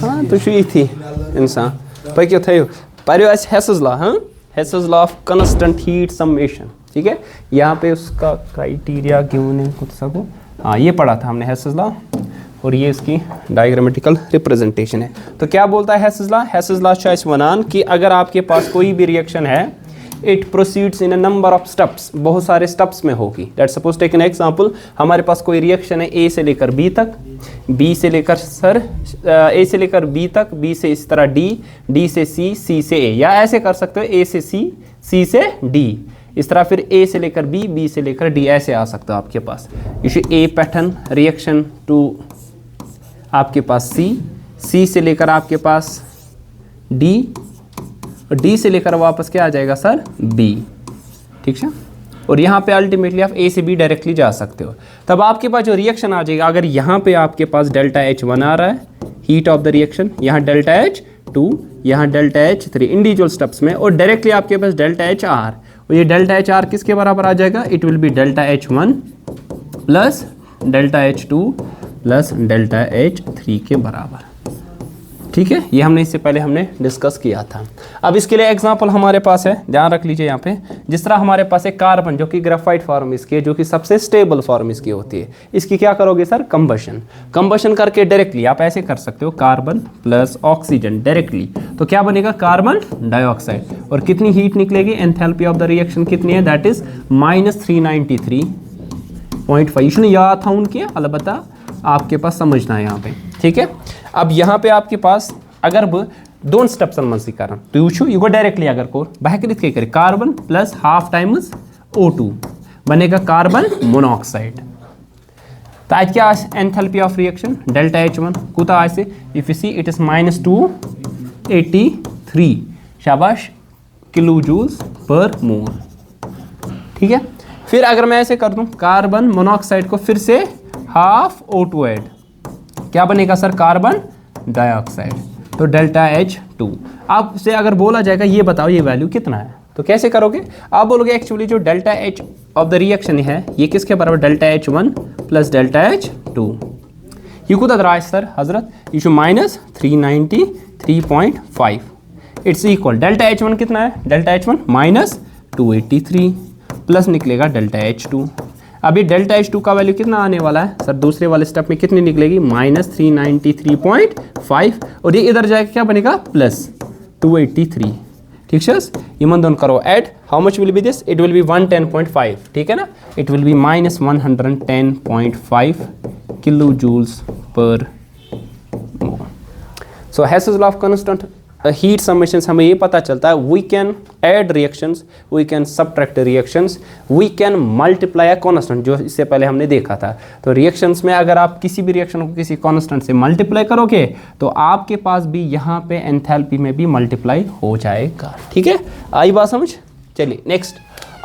हाँ तो यी थी इंसान पक्यो थयो पढ़ो अस हेसस लॉ हाँ Hess's law of constant heat summation ठीक है। यहाँ पे उसका क्राइटेरिया गिवन है कुछ सको हाँ ये पढ़ा था हमने हेसस लॉ और ये इसकी डायग्रामेटिकल रिप्रेजेंटेशन है। तो क्या बोलता है हेसस लॉ? हेसस लॉ चाइस वनान कि अगर आपके पास कोई भी रिएक्शन है it proceeds in a number of steps, बहुत सारे स्टेप्स में होगी। Let's suppose take an example, हमारे पास कोई रिएक्शन है ए से लेकर बी तक, बी से लेकर ए से लेकर बी तक, बी से इस तरह डी, डी से सी, सी से ए, या ऐसे कर सकते हो ए से सी, सी से डी, इस तरह फिर ए से लेकर बी, बी से लेकर डी, ऐसे आ सकता है आपके पास। इसे ए पैटर्न रिएक्शन टू आपके पास सी, सी से लेकर आपके पास डी, डी से लेकर वापस क्या आ जाएगा सर बी, ठीक है। और यहाँ पे अल्टीमेटली आप ए से बी डायरेक्टली जा सकते हो। तब आपके पास जो रिएक्शन आ जाएगा, अगर यहाँ पे आपके पास डेल्टा H1 आ रहा है हीट ऑफ द रिएक्शन, यहाँ डेल्टा H2, यहाँ डेल्टा H3 इंडिविजुअल स्टेप्स में, और डायरेक्टली आपके पास डेल्टा HR, और ये डेल्टा HR किसके बराबर आ जाएगा? It will B delta H1 plus delta H2 plus delta H3 के बराबर, ठीक है। ये हमने इससे पहले हमने डिस्कस किया था। अब इसके लिए एग्जांपल हमारे पास है, ध्यान रख लीजिए यहाँ पे, जिस तरह हमारे पास एक कार्बन जो कि ग्रेफाइट फॉर्म इसकी है, जो कि सबसे स्टेबल फॉर्म इसकी होती है, इसकी क्या करोगे सर? कंबशन। कंबशन करके डायरेक्टली आप ऐसे कर सकते हो कार्बन प्लस ऑक्सीजन डायरेक्टली, तो क्या बनेगा? Carbon dioxide. और कितनी हीट निकलेगी? एंथैल्पी ऑफ द रिएक्शन कितनी है? That is -393.5। इसने याद था उनके, अलबत्ता आपके पास समझना है यहाँ पे, ठीक है। अब यहाँ पे आपके पास अगर दोन स्टेप्स मनसी कर तो यू गो डायरेक्टली अगर कोर बह कर carbon plus half times O2 बनेगा कार्बन मोनोऑक्साइड। तो आज क्या enthalpy of reaction delta H1 कूता आसे if you see it is -283 शाबाश किलो जूल्स पर मोल, ठीक है। फिर अगर मैं ऐसे कर दूं कार्बन मोनोऑक्साइड को फिर से हाफ O2 ऐड, क्या बनेगा सर? Carbon dioxide. तो डेल्टा H2 आपसे अगर बोला जाएगा ये बताओ ये वैल्यू कितना है, तो कैसे करोगे? आप बोलोगे एक्चुअली जो delta H of the reaction है ये किसके बराबर? Delta H1 plus delta H2। ये कुछ रहा है sir Hazrat issue -393.5 it's equal delta H1 कितना है? डेल्टा H1 -283 प्लस निकलेगा डेल्टा H2। अभी डेल्टा H2 का वैल्यू कितना आने वाला है सर? दूसरे वाले स्टेप में कितनी निकलेगी? -393.5, और ये इधर जाएगा क्या बनेगा? +283, ठीक है। इमन दोनों करो add, how much will be this? It will be 110.5, ठीक है ना। It will be -110.5 kilo joules per mole. So Hess's law of constant heat summation हमें ये पता चलता है we can add reactions, we can subtract reactions, we can multiply a constant, जो इससे पहले हमने देखा था। तो रिएक्शंस में अगर आप किसी भी रिएक्शन को किसी कांस्टेंट से मल्टीप्लाई करोगे तो आपके पास भी यहाँ पे एंथैल्पी में भी मल्टीप्लाई हो जाएगा, ठीक है। आई बात समझ? चलिए नेक्स्ट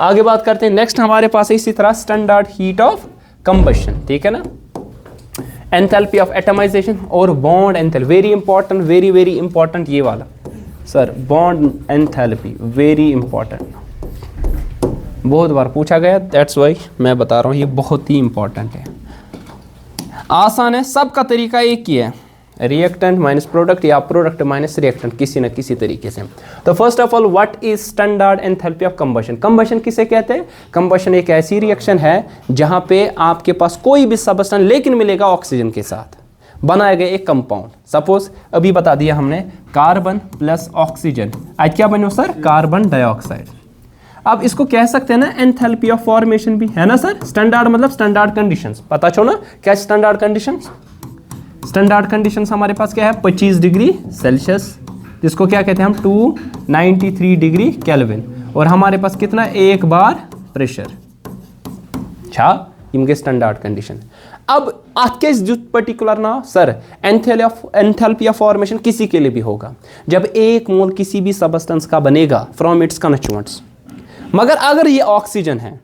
आगे बात करते हैं। नेक्स्ट हमारे पास है इसी तरह स्टैंडर्ड हीट ऑफ कंबशन, ठीक है ना। एंथैल्पी ऑफ एटमाइजेशन और bond enthalpy, very important, very very important ये वाला sir, bond enthalpy very important, बहुत बार पूछा गया, दैट्स वाई मैं बता रहा हूँ ये बहुत ही इंपॉर्टेंट है। आसान है, सबका तरीका एक ही है, रिएक्टेंट माइनस प्रोडक्ट या प्रोडक्ट माइनस रिएक्टेंट किसी न किसी तरीके से। तो first of all what is standard enthalpy of combustion? Combustion किसे कहते हैं? कंबशन एक ऐसी रिएक्शन है जहां पे आपके पास कोई भी सब्सटेंस लेकिन मिलेगा ऑक्सीजन के साथ, बनाया गया एक कंपाउंड। सपोज अभी बता दिया हमने कार्बन प्लस ऑक्सीजन, आज क्या बनो सर? Carbon dioxide. अब इसको कह सकते हैं ना एंथैल्पी ऑफ फॉर्मेशन भी, है ना सर। स्टैंडर्ड मतलब स्टैंडर्ड कंडीशंस, पता चलो ना क्या स्टैंडर्ड कंडीशंस? स्टैंडर्ड कंडीशंस हमारे पास क्या है? 25 डिग्री सेल्सियस, जिसको क्या कहते हैं हम 293 डिग्री केल्विन, और हमारे पास कितना? एक बार प्रेशर। अच्छा, इनके स्टैंडर्ड कंडीशन। अब आपके जो पर्टिकुलर ना सर एंथैल्पी ऑफ फॉर्मेशन किसी के लिए भी होगा जब एक मोल किसी भी सब्सटेंस का बनेगा फ्रॉम इट्स कंस्टिट्यूएंट्स। मगर अगर ये ऑक्सीजन है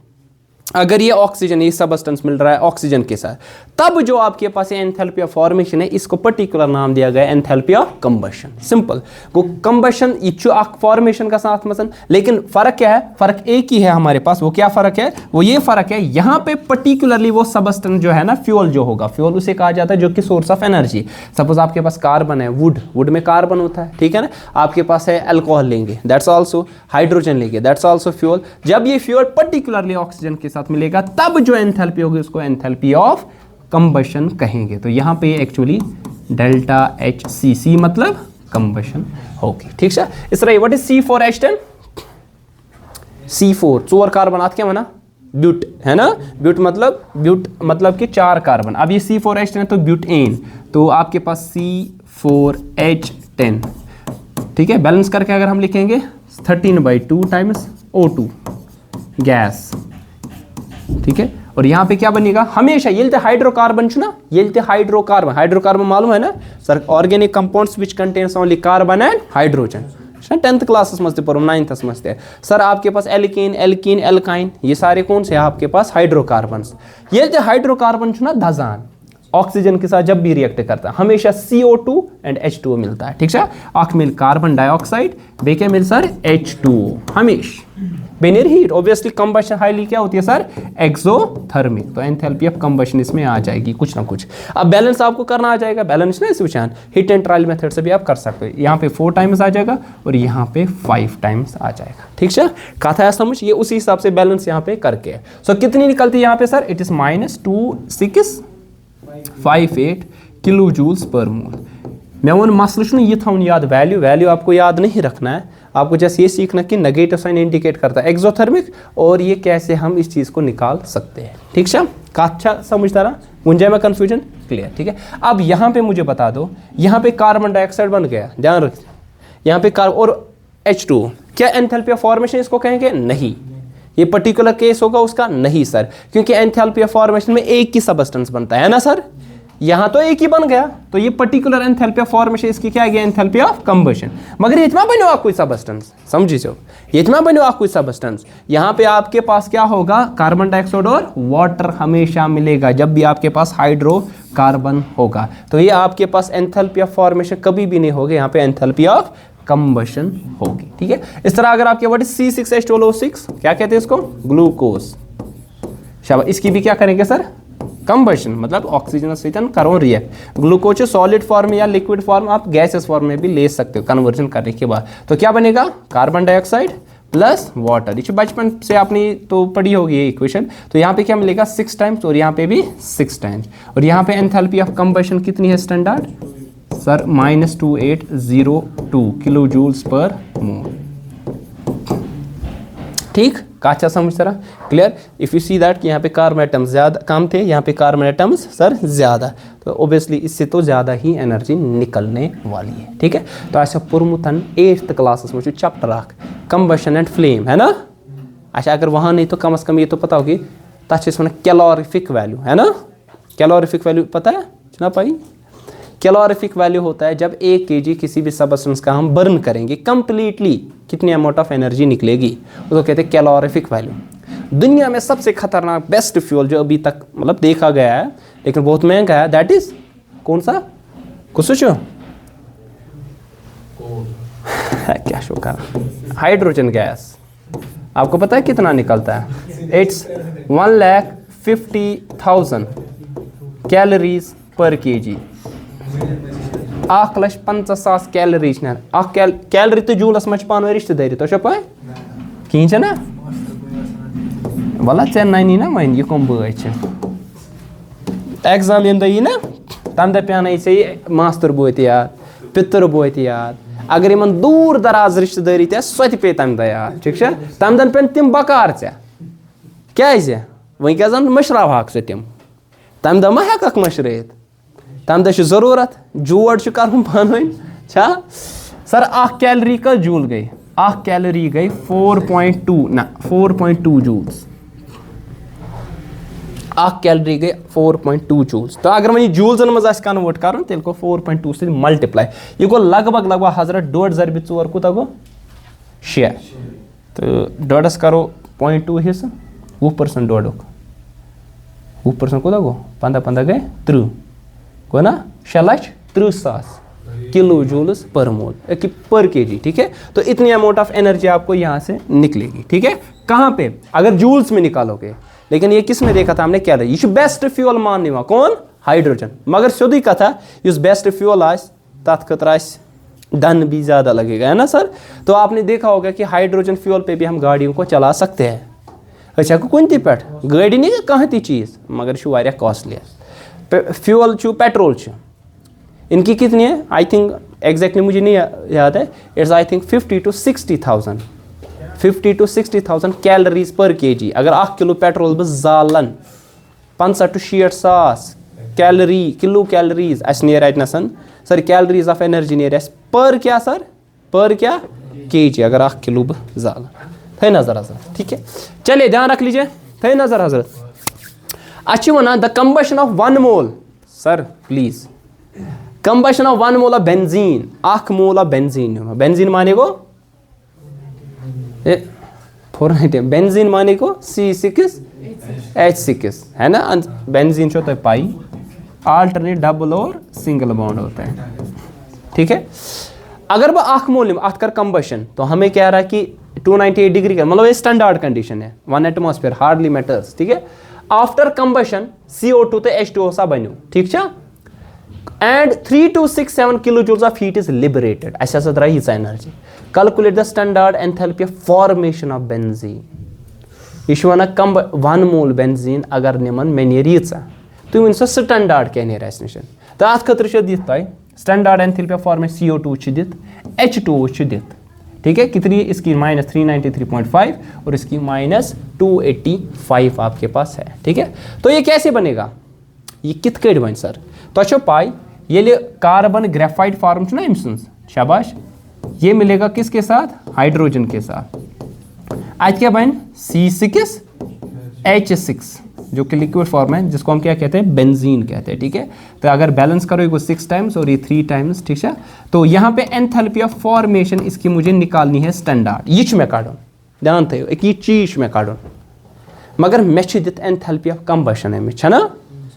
अगर ये ऑक्सीजन, ये सबस्टेंस मिल रहा है ऑक्सीजन के साथ, तब जो आपके पास एंथैल्पी ऑफ फॉर्मेशन है, इसको पर्टिकुलर नाम दिया गया enthalpy of combustion. Simple go combustion यह फॉर्मेशन का साथ मसन, लेकिन फर्क क्या है? फर्क एक ही है हमारे पास। वो क्या फर्क है? वो ये फर्क है यहाँ पे पर्टिकुलरली वो सबस्टेंस जो है ना, फ्यूल जो होगा, फ्यूल उसे कहा जाता है जो कि सोर्स ऑफ एनर्जी। सपोज आपके पास कार्बन है, वुड में कार्बन होता है, ठीक है ना। आपके पास है अल्कोहल लेंगे, दैट्स ऑल्सो, हाइड्रोजन लेंगे, दैट्स ऑल्सो फ्यूल। जब ये फ्यूल पर्टिकुलरली ऑक्सीजन के साथ मिलेगा, तब जो एंथैल्पी होगी उसको एंथैल्पी ऑफ कंबशन कहेंगे। तो यहां पे एक्चुअली डेल्टा HCC मतलब कंबशन होगी, ठीक है। इस तरह what is C4H10? C4 4 carbon आते क्या मना ब्यूट है ना, ब्यूट मतलब कि 4 कार्बन। अब ये C4H10 है तो ब्यूटेन, तो आपके पास C4H10, ठीक है। बैलेंस करके अगर हम लिखेंगे 13/2 टाइम्स O2 गैस, ठीक है। और यहाँ पे क्या बनेगा? हमेशा ये हाइड्रोकार्बन ना, ये हाइड्रोकार्बन, हाइड्रोकार्बन मालूम है ना sir, organic compounds which contains only carbon and hydrogen. 10th class मस्ते पर 9th मस्ते सर, आपके पास एल्कीन, एल्कीन, एल्काइन, ये सारे कौन से हैं आपके पास? हाइड्रोकार्बन। ये हाइड्रोकार्बन ना दजान ऑक्सीजन के साथ जब भी रिएक्ट करता है, हमेशा CO2 एंड H2O मिलता है, ठीक है। आख मिल कार्बन डाइऑक्साइड, बेके मिल सर H2O, हमेशा बेनियर हीट। ऑब्वियसली कंबशन हाईली क्या होती है सर? एक्सोथर्मिक। तो एंथैल्पी ऑफ कंबशन इसमें आ जाएगी कुछ ना कुछ। अब बैलेंस आपको करना आ जाएगा, बैलेंस ना इस विचार हिट एंड ट्रायल मेथड से भी आप कर सकते हो। यहाँ पे 4 टाइम्स आ जाएगा और यहाँ पे 5 टाइम्स आ जाएगा, ठीक है। कथा है समझ? ये उसी हिसाब से बैलेंस यहाँ पे करके। सो कितनी निकलती है यहाँ पे sir? It is -2658 kilo joules per mole. मैं वो मसल ये था याद, वैल्यू आपको याद नहीं रखना है, आपको जैसे ये सीखना कि नेगेटिव साइन इंडिकेट करता है एक्सोथर्मिक, और ये कैसे हम इस चीज़ को निकाल सकते हैं, ठीक है। अच्छा समझता रहा, मुझे में कंफ्यूजन क्लियर, ठीक है। अब यहाँ पे मुझे बता दो, यहाँ पे कार्बन डाइऑक्साइड बन गया, ध्यान रख, यहाँ पे कार्बन और H2, क्या एंथैल्पी ऑफ फॉर्मेशन इसको कहेंगे? नहीं। ये पर्टिकुलर केस होगा उसका? नहीं सर, क्योंकि एंथैल्पी ऑफ फॉर्मेशन में एक ही सबस्टेंस बनता है ना सर, यहां तो एक ही बन गया, तो ये पर्टिकुलर एंथैल्पी ऑफ फॉर्मेशन इसकी क्या है? Enthalpy of combustion. मगर ये इतना बनो कोई सबस्टेंस, समझिए, ये इतना बनो कोई सबस्टेंस, यहां पे आपके पास क्या होगा? कार्बन डाइऑक्साइड और वाटर हमेशा मिलेगा जब भी आपके पास हाइड्रोकार्बन होगा। तो ये आपके पास एंथैल्पी ऑफ फॉर्मेशन कभी भी नहीं होगी, यहाँ पे एंथैल्पी ऑफ कंबशन होगी, ठीक है। इस तरह अगर आपके व्हाट इज C6H12O6, क्या कहते हैं इसको? ग्लूकोज। शाबाश, इसकी भी क्या करेंगे सर? कंबशन, मतलब ऑक्सीजन से करो रिएक्ट। ग्लूकोज सॉलिड फॉर्म या लिक्विड फॉर्म, आप गैसेस फॉर्म में भी ले सकते हो कन्वर्जन करने के बाद। तो क्या बनेगा? Carbon dioxide plus water. ये बचपन से आपने तो पढ़ी होगी ये इक्वेशन। तो यहाँ पे क्या मिलेगा? 6 टाइम्स, और यहाँ पे भी 6 टाइम्स। और यहाँ पे एंथैल्पी ऑफ कंबशन कितनी है standard sir? -2802 kilo joules per मोल, ठीक। काचा समझ तरह clear? If you see that कि यहाँ पे कार्बन एटम्स ज़्यादा कम थे, यहाँ पे कार्बन एटम्स सर ज़्यादा, तो ओबियसली इससे तो ज़्यादा ही एनर्जी निकलने वाली है, ठीक है। तो अच्छा पुरमुथन 8th क्लास में चैप्टर आख कंबशन एंड फ्लेम है ना। अच्छा अगर वहाँ नहीं तो कम से कम ये तो पता होगी, तथा कैलोरिफिक वैल्यू है ना। कैलोरिफिक वैल्यू पता है ना भाई? कैलोरिफिक वैल्यू होता है जब 1 kg किसी भी सबस्टेंस का हम बर्न करेंगे कंप्लीटली, कितनी अमाउंट ऑफ एनर्जी निकलेगी, उसको कहते हैं कैलोरिफिक वैल्यू। दुनिया में सबसे खतरनाक बेस्ट फ्यूल जो अभी तक मतलब देखा गया है, लेकिन बहुत महंगा है, दैट इज कौन सा? कुछ सोचो क्या शो कर? Hydrogen gas. आपको पता है कितना निकलता है? इट्स 1,50,000 कैलोरीज पर kg। 1,50,000 कैलोरीज कैलोरी तो जूलस मच पान रिश्तेदारी तो पाए कहीं ना वला ऐ नानी ना वन यह कम बॉय एग्जाम ये दही ना तम दह पे ऐ मास्तर बोत याद, पितर बोत याद, अगर इन दूर दराज रिश्तेदारी सो पे तम दह याद, ठीक है। तम दन पे तम बकार क्या वनकस मशरावहाक सह तम दह मा हेक मशरत, तम दह जरूरत जोड़ कर पान छा सर। 1 कैलोरी का जूल गई, 1 कैलोरी गई 4.2 जूल्स। 1 कैलोरी गई 4.2 जूल्स। तो अगर वह जूल्सन मज कन्वर्ट कर तेल गो 4.2 से मल्टीप्लाई, यह गो लगभग हजरत 1.5 × 4 कूत गो 6। तो 1.5 करो 0.2 हिस्सा 20% डोडुक 20% कोदा गो 15 गए 30 गो ना 6,30,000 किलो जूल्स पर मोल पर केजी, ठीक है। तो इतनी अमाउंट ऑफ एनर्जी आपको यहाँ से निकलेगी, ठीक है। कहाँ पे? अगर जूल्स में निकालोगे, लेकिन ये किस में देखा था हमने, कैलोरी। ये बेस्ट फ्यूल मान नहीं, कौन? हाइड्रोजन। मगर सीधी कथा इस बेस्ट फ्यूल तथ खतर धन भी ज़्यादा लगेगा, है ना सर। तो आपने देखा होगा कि हाइड्रोजन फ्यूल पे भी हम गाड़ियों को चला सकते हैं। अच्छा कुन पे गाड़ी नहीं कह ती चीज़, मगर कॉस्टली फ्यूल पेट्रोल इनकी कितनी है? आई थिंक एग्जैक्टली मुझे नहीं याद है, it's I think 50 to 60,000 calories per KG. अगर 1 किलो पेट्रोल बस जालन 50 to 60,000 किलो कैलोरीज अस नेर अतनसन सर, कैलोरीज ऑफ एनर्जी नेर पर क्या सर, पर क्या केजी, अगर 1 किलो बह जाल। थे नजर हजरत, ठीक है। चलिए ध्यान रख लीजिए, थे नजर हजरत। अच्छी वना the combustion of 1 mole, sir please, combustion of 1 mole of benzene, 1 mole of benzene. Benzene माने को बेंजीन माने को C6H6 है ना। बेंजीन जो तो पाई अल्टरनेट डबल और सिंगल बॉन्ड होता है, ठीक है। अगर वह 1 मोल अत कर कंबशन, तो हमें कह रहा है कि 298 डिग्री का, मतलब ये स्टैंडर्ड कंडीशन है, 1 एटमॉस्फेयर हार्डली मैटर्स, ठीक है। आफ्टर कंबशन CO2 तो H2O सा बनो, ठीक है। And 3267 kilojoules of heat is liberated. ऐसा सदरा ही energy. Calculate the standard enthalpy of formation of benzene. ये वना कम 1 मोल बेंजीन अगर निमन मेनी रीचा, तो वन स्टैंडर्ड क्या नेर निशन। तो अत खतर दित तय standard enthalpy of formation CO2 दित, H2O दित, ठीक है। कितनी? इसकी -393.5 और इसकी -285 आपके पास है, ठीक है। तो ये कैसे बनेगा? ये कित कट बन सर? तो पाई ये कार्बन ग्रेफाइट फॉर्म ना अम शाबाश, ये मिलेगा किसके साथ? हाइड्रोजन के साथ। आज क्या बन? C6H6 जो कि लिक्विड फॉर्म है, जिसको हम क्या कहते हैं? बेंजीन कहते हैं, ठीक है। तो अगर बैलेंस करो ये 6 टाइम्स और ये 3 टाइम्स, ठीक है। तो यहाँ पे एंथैल्पी ऑफ फॉर्मेशन इसकी मुझे निकालनी है स्टैंडर्ड। ये मैं काड़ूँ, ध्यान थो एक ये चीज मैं काड़ूँ, मगर मे दित एंथैल्पी ऑफ कंबशन है ना।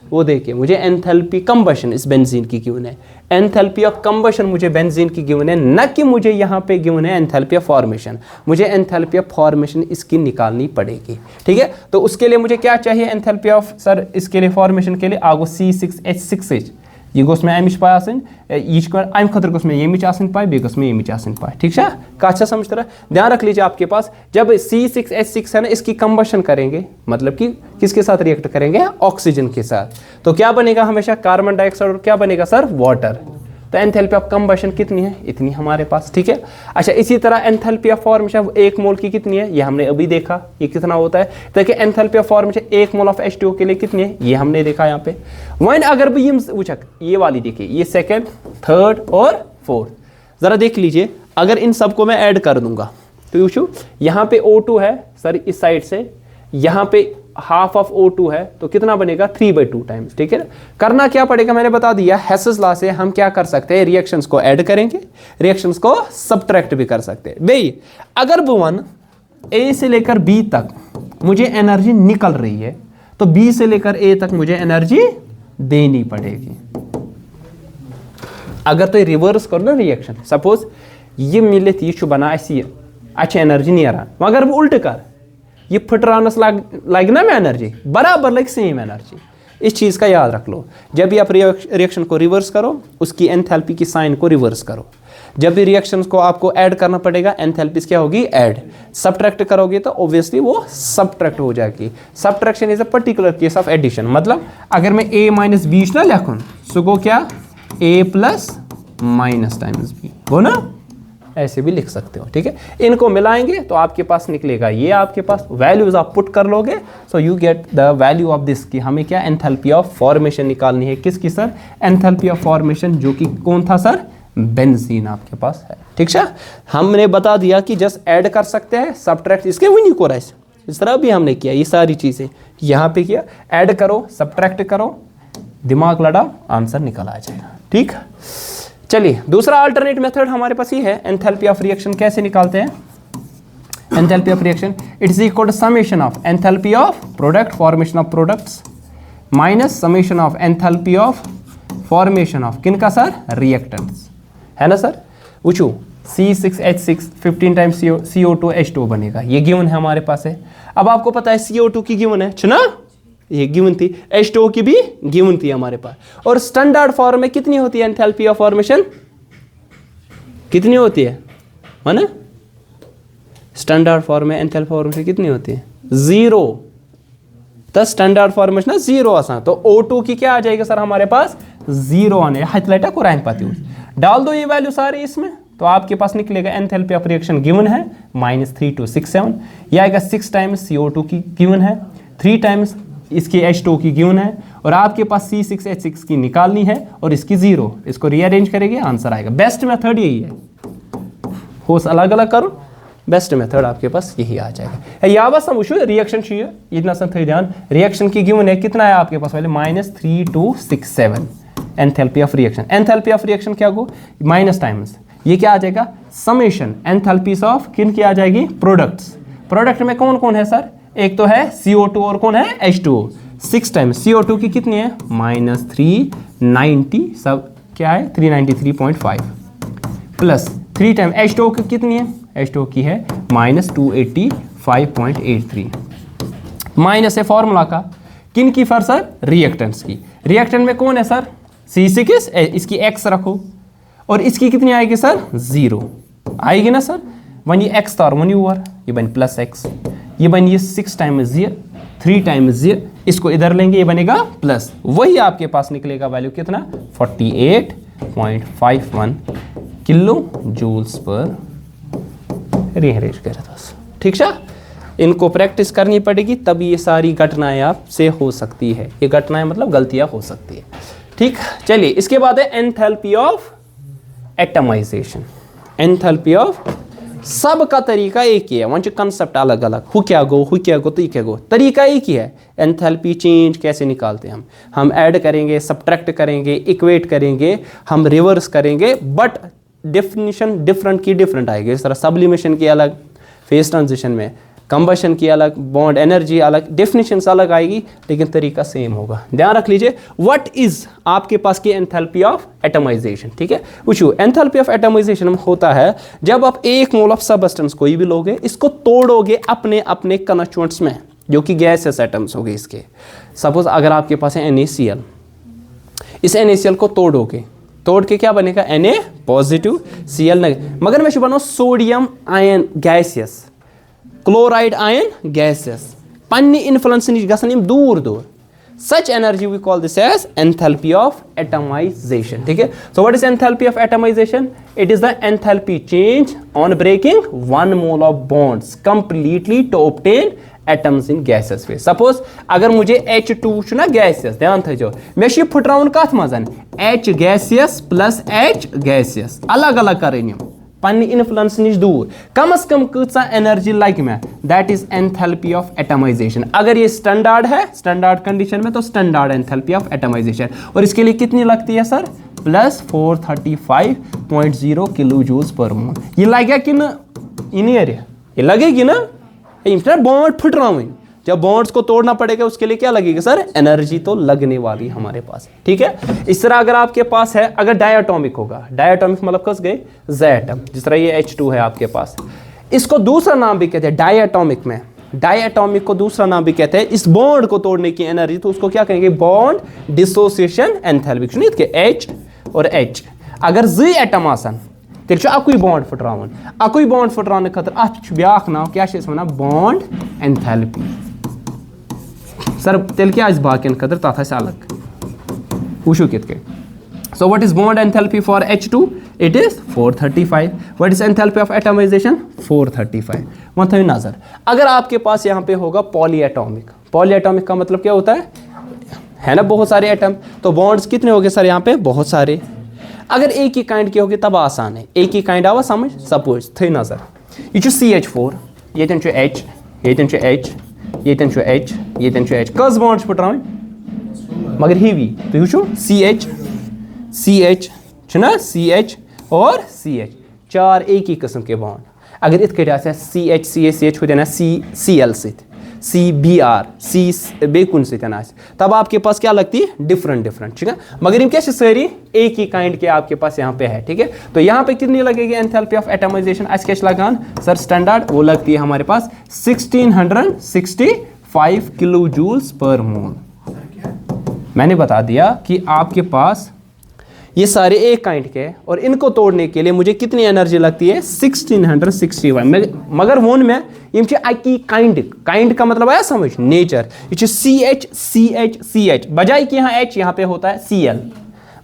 वो देखिए मुझे एंथैल्पी कंबशन इस बेंजीन की गिवन है, एंथैल्पी ऑफ कंबशन मुझे बेंजीन की गिवन है, न कि मुझे यहाँ पे गिवन है एंथैल्पी ऑफ फॉर्मेशन। मुझे एंथैल्पी ऑफ फॉर्मेशन इसकी निकालनी पड़ेगी, ठीक है। तो उसके लिए मुझे क्या चाहिए? एंथैल्पी ऑफ सर इसके लिए फॉर्मेशन के लिए आगो C6H6 ये गोस में अमिच पाय आसन, ये अम खतर गोस में ये आसन पाय, बे गोस में ये आसन पाय, ठीक है। अच्छा समझ तरह ध्यान रख लीजिए। आपके पास जब C6H6 है ना, इसकी कंबशन करेंगे, मतलब कि किसके साथ रिएक्ट करेंगे? ऑक्सीजन के साथ। तो क्या बनेगा? हमेशा कार्बन डाइऑक्साइड और क्या बनेगा सर? वाटर। तो एंथैल्पी ऑफ कंबशन कितनी है? इतनी हमारे पास, ठीक है। अच्छा इसी तरह एंथैल्पी ऑफ फॉर्मेशन 1 मोल की कितनी है? ये हमने अभी देखा, ये कितना होता है। देखिए enthalpy of formation 1 mole of H2O के लिए कितनी है? ये हमने देखा यहाँ पे। वन अगर भी वुचक ये वाली देखिए, ये सेकेंड, थर्ड और फोर्थ, जरा देख लीजिए। अगर इन सबको मैं ऐड कर दूंगा तो यूशु यहाँ पे O2 है सर इस साइड से, यहाँ पे हाफ ऑफ O2 है, तो कितना बनेगा? 3/2 टाइम्स, ठीक है। करना क्या पड़ेगा? मैंने बता दिया, हेसेस लॉ से हम क्या कर सकते हैं? रिएक्शंस को ऐड करेंगे, रिएक्शंस को सब्ट्रैक्ट भी कर सकते हैं। भाई अगर बुवन A से लेकर B तक मुझे एनर्जी निकल रही है, तो B से लेकर A तक मुझे एनर्जी देनी पड़ेगी। अगर तो रिवर्स करो ना रिएक्शन, सपोज ये मिले ये बना अच्छी एनर्जी नहीं आ रहा, मगर वो उल्ट कर ये फटरानस लग ना में एनर्जी बराबर लग सेम एनर्जी। इस चीज़ का याद रख लो। जब भी आप रिएक्शन को रिवर्स करो, उसकी एंथैल्पी की साइन को रिवर्स करो। जब भी रिएक्शंस को आपको ऐड करना पड़ेगा, एंथैल्पी क्या होगी? ऐड। सबट्रैक्ट करोगे तो ऑब्वियसली वो सबट्रैक्ट हो जाएगी। Subtraction is a particular case of addition. मतलब अगर मैं A - B ना लिखूँ, सो गो क्या? A + टाइम्स B हो ना, ऐसे भी लिख सकते हो, ठीक है। इनको मिलाएंगे तो आपके पास निकलेगा ये, आपके पास वैल्यूज आप पुट कर लोगे, so you get the value of this की हमें क्या? एंथैल्पी ऑफ फॉर्मेशन निकालनी है। किसकी सर? एंथैल्पी ऑफ फॉर्मेशन, जो कि कौन था सर? बेंजीन आपके पास है, ठीक है। हमने बता दिया कि जस्ट ऐड कर सकते हैं, सबट्रैक्ट इसके वही नहीं को रहा, इस तरह भी हमने किया। ये सारी चीजें यहाँ पे किया, ऐड करो, सबट्रैक्ट करो, दिमाग लड़ा, आंसर निकल आ जाएगा, ठीक। चलिए दूसरा अल्टरनेट मेथड हमारे पास ही है। एंथैल्पी ऑफ रिएक्शन कैसे निकालते हैं? enthalpy of reaction, it is equal to summation of enthalpy of product, formation of products, minus summation of enthalpy of formation of किनका सर, reactants, है ना सर। पूछो C6H6 15 टाइम्स CO2H2 बनेगा, ये given है हमारे पास है। अब आपको पता है CO2 की गिवन है, सुना, ये गिवन थी, H2O की भी गिवन थी हमारे पास। और स्टैंडर्ड फॉर्म में कितनी होती है एंथैल्पी ऑफ फॉर्मेशन, कितनी होती है ना, स्टैंडर्ड फॉर्म में एंथैल्पी फॉर्मेशन कितनी होती है, 0। तो स्टैंडर्ड फॉर्मेशन ना 0 आसान, तो O2 की क्या आ जाएगा सर हमारे पास, 0 आने, हाइलाइट को रैंक पाती हूँ, डाल दो ये वैल्यू सारे इसमें, तो आपके पास निकलेगा एंथैल्पी ऑफ रिएक्शन गिवन है -3267, यह आएगा 6 टाइम्स CO2 की गिवन है, 3 टाइम्स इसकी H2O की गिवन है, और आपके पास C6H6 की निकालनी है और इसकी 0, इसको रीअरेंज करेंगे आंसर आएगा। बेस्ट मेथड यही है, हो अलग अलग करो, बेस्ट मेथड आपके पास यही आ जाएगा। या बस हम वुचो रिएक्शन चाहिए, इतना सा थोड़ी ध्यान, रिएक्शन की गिवन है कितना है आपके पास पहले, -3267 enthalpy of reaction. Enthalpy of reaction क्या हो, माइनस टाइम्स, ये क्या आ जाएगा, समेशन एंथैल्पीज ऑफ किन की आ जाएगी, प्रोडक्ट्स। प्रोडक्ट में कौन कौन है सर, एक तो है CO2 और कौन है H2O। 6 टाइम्स CO2 की कितनी है, -390, सब क्या है 393.5, प्लस 3 टाइम H2O की कितनी है, H2O की है -285.83, माइनस है फॉर्मूला का, किन की फर सर, रिएक्टेंट्स की। रिएक्टेंट में कौन है सर, C6, इसकी X रखो, और इसकी कितनी आएगी सर, 0 आएगी ना सर। वन ये X तार वन यूर, ये बन +X, ये बन ये 6 टाइम्स 0, 3 टाइम्स 0, इसको इधर लेंगे ये बनेगा प्लस, वही आपके पास निकलेगा वैल्यू कितना, 48.51 किलो जूल्स पर रीअरेंज कर बस, ठीक है। इनको प्रैक्टिस करनी पड़ेगी, तभी ये सारी घटनाएं आपसे हो सकती है, ये घटनाएं मतलब गलतियां हो सकती है, ठीक। चलिए इसके बाद है enthalpy of atomization. Enthalpy of सब का तरीका एक ही है, वहाँ कंसेप्ट अलग अलग, हु क्या गो तो ये क्या गो, तरीका एक ही है। एंथैल्पी चेंज कैसे निकालते हैं हम ऐड करेंगे, सब्ट्रैक्ट करेंगे, इक्वेट करेंगे, हम रिवर्स करेंगे, बट डेफिनेशन डिफरेंट की डिफरेंट आएगी। इस तरह सब्लिमेशन की अलग, फेज ट्रांजिशन में कंबशन की अलग, बॉन्ड एनर्जी अलग, डेफिनेशंस अलग आएगी, लेकिन तरीका सेम होगा। ध्यान रख लीजिए, व्हाट इज आपके पास की एंथैल्पी ऑफ एटमाइजेशन, ठीक है। पूछो एंथैल्पी ऑफ एटमाइजेशन में होता है जब आप एक मोल ऑफ सबस्टेंस कोई भी लोगे, इसको तोड़ोगे अपने अपने कंस्टिट्यूएंट्स में, जो कि गैसेस एटम्स हो गए इसके। सपोज अगर आपके पास है NaCl, इस NaCl को तोड़ोगे, तोड़ के क्या बनेगा, Na पॉजिटिव Cl नेगेटिव, मगर मैं बनाऊँ sodium ion gaseous, chloride ion gases, पन्नी इन्फ्लुएंस निश गसन यम दूर दूर, such energy we call this as enthalpy of atomization, ठीक है। So what is enthalpy of atomization? It is the enthalpy change on breaking one mole of bonds completely to obtain atoms in gaseous phase. Suppose अगर मुझे H2 ना gaseous, ध्यान थो मे फुटराउन कथ मजन H gaseous plus H gaseous, अलग अलग करें पन्नी इन्फ्लुएंस निश दूर, कम अज कम कत्सा एनर्जी लगे में, that is enthalpy of atomization. अगर ये स्टैंडर्ड है, स्टैंडर्ड कंडीशन में, तो स्टैंडर्ड एंथैल्पी ऑफ एटमाइजेशन, और इसके लिए कितनी लगती है सर, +435.0 किलो जूल्स पर मोल। ये लगे कि ना इन एरिया, ये लगेगी ना, बॉन्ड फुटरावन, जब बॉन्ड्स को तोड़ना पड़ेगा उसके लिए क्या लगेगा सर, एनर्जी तो लगने वाली हमारे पास, ठीक है। इस तरह अगर आपके पास है, अगर डायटोमिक होगा, डायटोमिक मतलब कस गए Z एटम, जिस तरह ये H2 है आपके पास, इसको दूसरा नाम भी कहते हैं डायटोमिक में, डायटोमिक को दूसरा नाम भी कहते हैं इस बॉन्ड को तोड़ने की एनर्जी, तो उसको क्या कहेंगे, बॉन्ड डिसोसिएशन एंथैल्पी। सुनिए H और H अगर Z एटम आसन तेल अकुई बॉन्ड फुटरावन, अकुई बॉन्ड फुटराने खतर अत ब्याख नाव क्या वनान, बॉन्ड एंथैल्पी। सर तेल क्या बाकियन खतर तथ अलग वुचो कित के। So what is bond enthalpy for H2? It is 435। What is enthalpy of atomization? 435। वहाँ थोड़ी नजर, अगर आपके पास यहाँ पे होगा पॉलीएटॉमिक, पॉलीएटॉमिक का मतलब क्या होता है ना, बहुत सारे एटम, तो बॉन्ड्स कितने हो गए सर यहाँ पे, बहुत सारे। अगर एक ही काइंड के होगे तब आसान है, एक ही काइंड आवा समझ। सपोज थी नजर यह CH4, ये H, ये H, ये H, ये H, कस बॉन्ड्स फुटरावन मगर हेवी, तो वो CH ना, CH और CH, चार एक ही किस्म के बॉन्ड। अगर इत कट आसे CH होते CL सत CBr C बे कुन सतन आसे तब आपके पास क्या लगती है डिफरेंट, ठीक है। मगर इन क्या सारी एक ही काइंड के आपके पास यहाँ पे है, ठीक है। तो यहाँ पे कितनी लगेगी एंथैल्पी ऑफ एटमाइजेशन, आज क्या लगान सर स्टैंडर्ड, वो लगती है हमारे पास 1665 किलो जूल्स पर मोल। मैंने बता दिया कि आपके पास ये सारे एक काइंड के और इनको तोड़ने के लिए मुझे कितनी एनर्जी लगती है 1661। मगर वोन में यम अकी काइंड का मतलब आया समझ, नेचर। ये CH बजाय कि यहाँ H यहाँ पे होता है Cl,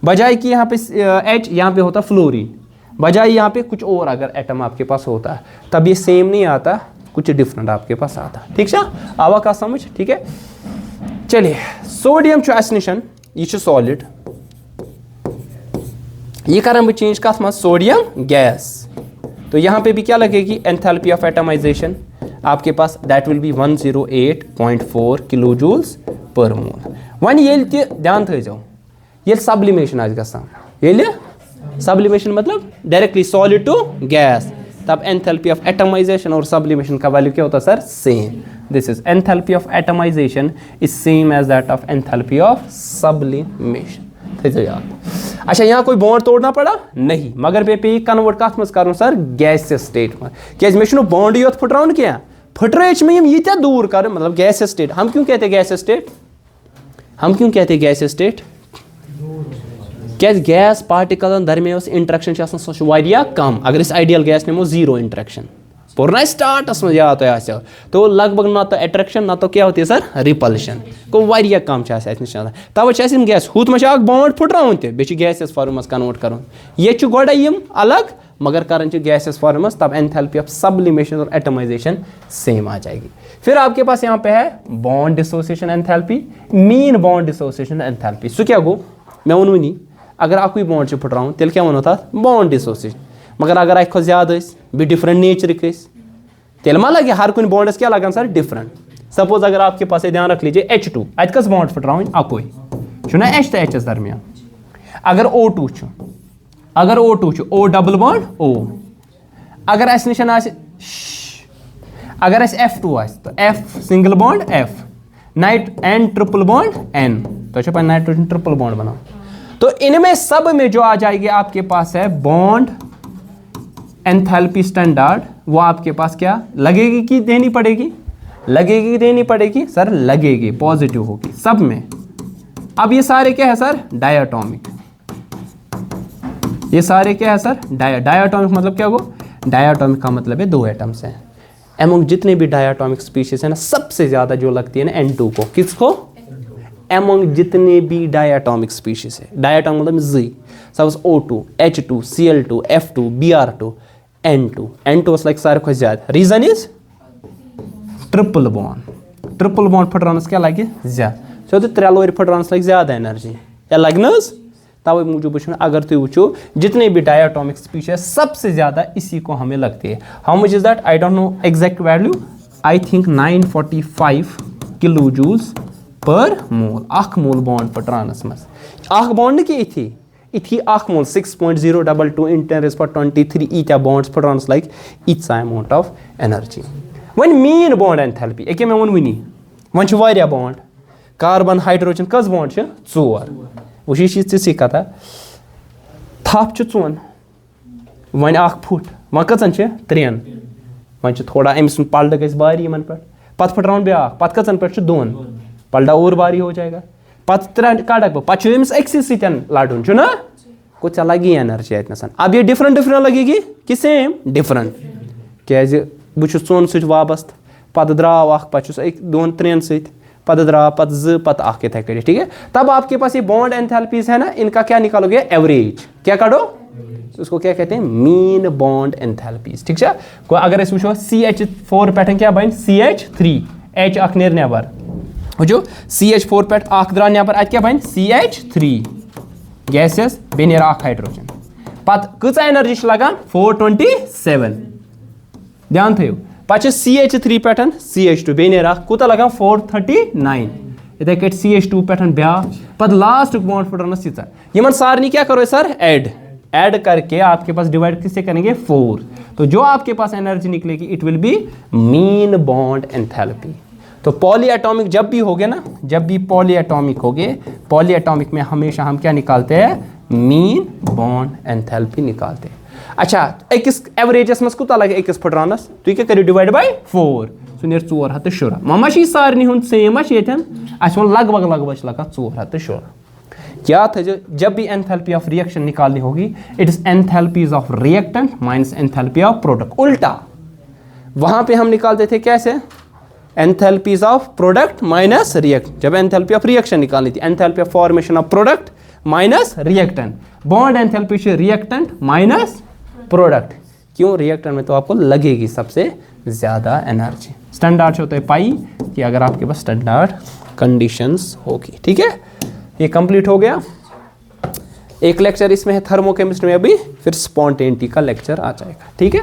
बजाय कि यहाँ पे H यहाँ पे होता है फ्लोरीन, बजाय यहाँ पे कुछ और अगर एटम आपके पास होता है तब ये सेम नहीं आता, कुछ डिफरेंट आपके पास आता। ठीक है, आवा का समझ, ठीक है। चलिए सोडियम निशन ये सॉलिड, ये करें बह चेंज कथ मज सोडियम गैस। तो यहाँ पे भी क्या लगेगी एंथैल्पी ऑफ एटमाइजेशन आपके पास, that will be 108.4 kilo joules per mole. One ये ध्यान थो ये सब्लिमेशन आज गसान, ये सब्लिमेशन मतलब डायरेक्टली सॉलिड टू गैस, तब एंथैल्पी ऑफ एटमाइजेशन और सब्लिमेशन का वैल्यू क्या होता है sir same. This is enthalpy of atomization is same as that of enthalpy of sublimation. अच्छा यहाँ कोई बॉन्ड तोड़ना पड़ा नहीं, मगर पे कन्वर्ट कथ मज कर सर गैसियस स्टेट में, क्या बॉन्ड योत फुटराउन क्या फुटरे में यीत्या दूर कर, मतलब गैसियस स्टेट। हम क्यों कहते गैसियस स्टेट, हम क्यों कहते गैसियस स्टेट, क्या गैस पार्टिकल दरमियान इंटरेक्शन सह कम। अगर इस आइडियल गैस निमो जीरो इंटरेक्शन पुरना स्टार्टस में याद आसो तो लगभग ना तो अट्रैक्शन ना तो क्या होती है सर रिपल्शन को वारिया कम तवे गैस हुत में बॉन्ड फुटराउन ते गैसियस फॉर्म में कन्वर्ट कर ये गोड़ा अलग मगर कर गैसियस फॉर्म में, तब एंथैल्पी ऑफ सब्लिमेशन और एटमाइजेशन सेम आ जाएगी। फिर आपके पास यहाँ पे है bond dissociation enthalpy, mean bond dissociation enthalpy. So क्या गो मैं वन वनी अगर अकु बॉन्ड फुटराउन तेल क्या वो तथ बॉन्ड डिसोसिएशन, मगर अगर अ ज्यादा बे डिफरेंट नेचर तेल मा लगे हर कुछ बॉन्डस क्या लगान सर डिफरेंट। सपोज अगर आपके पास ध्यान रख लीजिए H2 अत कस बॉन्ड फुटराउन अकोई ना H तो H दरमियान। अगर O2 अगर O2 O double bond O, अगर अस निशन अगर अस F2 तो F single bond F, night N triple bond N, तो नाइट्रोजन ट्रिपल बॉन्ड बनाओ। तो इनमें सब में जो आ जाएगी आपके पास है बॉन्ड एंथैल्पी स्टैंडर्ड, वो आपके पास क्या लगेगी कि देनी पड़ेगी, लगेगी देनी पड़ेगी सर लगेगी, पॉजिटिव होगी सब में। अब ये सारे क्या है सर डायटोमिक, ये सारे क्या है सर डायटोमिक मतलब क्या हो, डायटोमिक का मतलब है दो एटम्स हैं। एमंग जितने भी डायटोमिक स्पीशीज है ना सबसे ज्यादा जो लगती है ना N2 को, किसको, एमंग जितने भी डायटोमिक स्पीशीज है, डायटोमिक मतलब Z, suppose O2 H2 Cl2 F2 Br2 N2 N2 like सारे खुद ज्यादा, रीजन इज ट्रिपल बॉन्ड फुटरानस क्या लगे ज्यादा, सो तो त्रेलोर फुटरानस लगे ज्यादा एनर्जी या लगनस। तवे मूजूब अगर तुम वो जितने भी डायटोमिक स्पीशीज सबसे ज्यादा इसी को हमें लगती है। How much is that I don't know exact value, I think 945 kilo joules per mole. अख मोल बॉन्ड फुटरानस मज अख बॉन्ड की इथी अख मोल 6.022 × 10⁻23 ईत्या बॉन्ड्स फुटरानस like it's amount of energy. One mean bond enthalpy एक मैं वन वनी वन वारिया बॉन्ड, कार्बन हाइड्रोजन कस बॉन्ड 4 वही ती कथा थप 4 वन अख फुट वन कचन 3 वन थोड़ा अमिस पलट गई बारी इन पे पत फुटराउन ब्या पत कचन पे 2 पलटा और बारी हो जाएगा पत 3 कड़क पे अमिस अक्सी सतन लड़न ना कुछ लगी एनर्जी अतनसन। अब ये डिफरेंट लगेगी कि सेम डिफरेंट क्या बहुत चोन सत वाबस्त पत द्राव अख पे 2-3 सत पत द्राव पत 2 पत अख इथे कर, ठीक है। तब आपके पास ये बॉन्ड एंथैल्पीज है ना, इनका क्या निकालोगे एवरेज, क्या काटो उसको क्या कहते हैं मीन बॉन्ड एंथैल्पीज, ठीक है। अगर वो CH4 पे क्या बन CH3 H अख नेर नेबर वो CH4 पे अख द्रा नेबर अत क्या बन CH3 गैसेस बे नेर अख हाइड्रोजन पत कचा एनर्जी लगान 427 ध्यान थो पे CH3 पे CH2 बे नेर कूत लगान 439 इथे CH2 पे ब्या पत लास्ट बॉन्ड फुटरानस इन सारनी क्या करो सर ऐड ऐड करके आपके पास डिवाइड किससे करेंगे 4, तो जो आपके पास एनर्जी निकलेगी it will B mean bond enthalpy. तो पॉलीएटॉमिक जब भी हो गए ना, जब भी पॉलीएटॉमिक हो गए, पॉलीएटॉमिक में हमेशा हम क्या निकालते हैं, मीन बॉन्ड एंथैल्पी निकालते हैं। अच्छा अकिस एवरेजस मस कुत लगे अकिस फुटरानस, तुम क्या करो divide by 4, so Ner 410 mama सारे हूं सेम ये लगभग लगा 410। याद है जब भी एंथैल्पी ऑफ रिएक्शन निकालनी होगी it is enthalpies of reactant minus enthalpy of product, उल्टा वहां पे हम निकालते थे कैसे, enthalpies of product minus react. जब एंथैल्पी ऑफ रिएक्शन निकालनी थी, enthalpy of formation of product minus reactant, bond enthalpy से रिएक्टेंट माइनस प्रोडक्ट। क्यों, रिएक्टेंट में तो आपको लगेगी सबसे ज्यादा एनर्जी। स्टैंडर्ड होता है पाई कि अगर आपके पास स्टैंडर्ड कंडीशंस होगी। ठीक है, ये कंप्लीट हो गया। एक लेक्चर इसमें है थर्मोकेमिस्ट्री में अभी, फिर स्पॉन्टेनिटी का लेक्चर आ जाएगा। ठीक है।